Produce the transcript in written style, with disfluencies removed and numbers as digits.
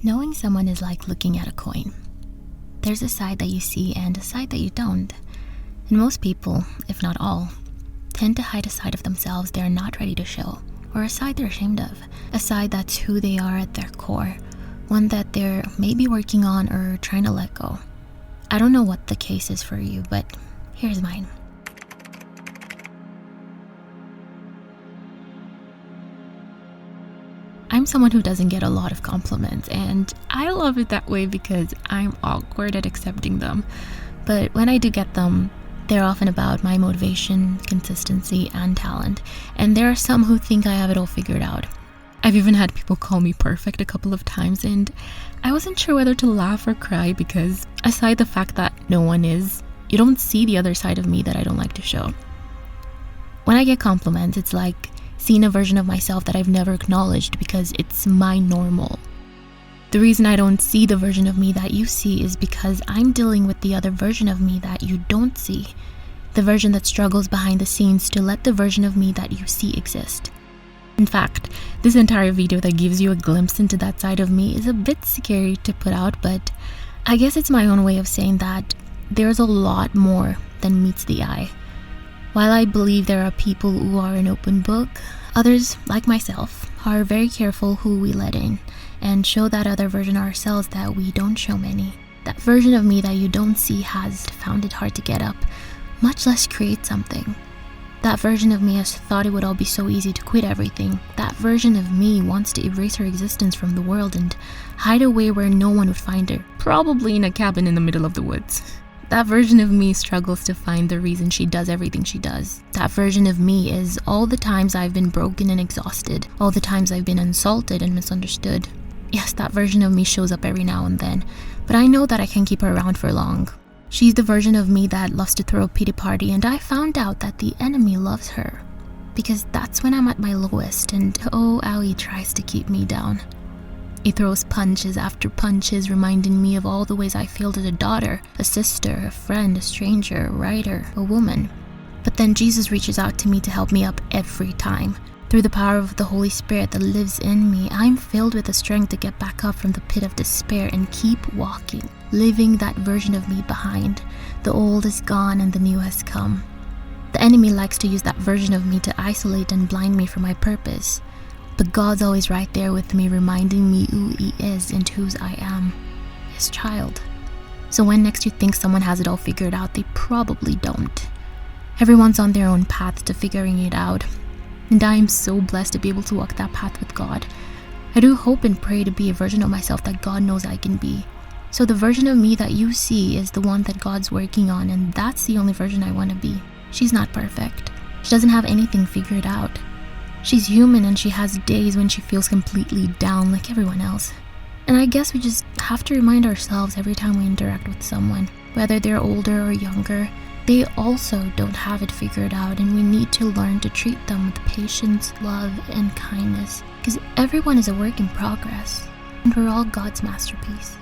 Knowing someone is like looking at a coin. There's a side that you see and a side that you don't. And most people, if not all, tend to hide a side of themselves they're not ready to show, or a side they're ashamed of, a side that's who they are at their core, one that they're maybe working on or trying to let go. I don't know what the case is for you, but here's mine. I'm someone who doesn't get a lot of compliments, and I love it that way because I'm awkward at accepting them. But when I do get them, they're often about my motivation, consistency, and talent. And there are some who think I have it all figured out. I've even had people call me perfect a couple of times, and I wasn't sure whether to laugh or cry because aside the fact that no one is, you don't see the other side of me that I don't like to show. When I get compliments, it's like seeing a version of myself that I've never acknowledged because it's my normal. The reason I don't see the version of me that you see is because I'm dealing with the other version of me that you don't see. The version that struggles behind the scenes to let the version of me that you see exist. In fact, this entire video that gives you a glimpse into that side of me is a bit scary to put out, but I guess it's my own way of saying that there's a lot more than meets the eye. While I believe there are people who are an open book, others, like myself, are very careful who we let in and show that other version of ourselves that we don't show many. That version of me that you don't see has found it hard to get up, much less create something. That version of me has thought it would all be so easy to quit everything. That version of me wants to erase her existence from the world and hide away where no one would find her, probably in a cabin in the middle of the woods. That version of me struggles to find the reason she does everything she does. That version of me is all the times I've been broken and exhausted, all the times I've been insulted and misunderstood. Yes, that version of me shows up every now and then, but I know that I can't keep her around for long. She's the version of me that loves to throw a pity party, and I found out that the enemy loves her. Because that's when I'm at my lowest, and oh, how he tries to keep me down. He throws punches after punches, reminding me of all the ways I failed as a daughter, a sister, a friend, a stranger, a writer, a woman. But then Jesus reaches out to me to help me up every time. Through the power of the Holy Spirit that lives in me, I'm filled with the strength to get back up from the pit of despair and keep walking, leaving that version of me behind. The old is gone and the new has come. The enemy likes to use that version of me to isolate and blind me from my purpose. But God's always right there with me, reminding me who He is and whose I am, His child. So when next you think someone has it all figured out, they probably don't. Everyone's on their own path to figuring it out. And I am so blessed to be able to walk that path with God. I do hope and pray to be a version of myself that God knows I can be. So the version of me that you see is the one that God's working on, and that's the only version I want to be. She's not perfect. She doesn't have anything figured out. She's human and she has days when she feels completely down like everyone else. And I guess we just have to remind ourselves every time we interact with someone, whether they're older or younger, they also don't have it figured out, and we need to learn to treat them with patience, love, and kindness, because everyone is a work in progress, and we're all God's masterpiece.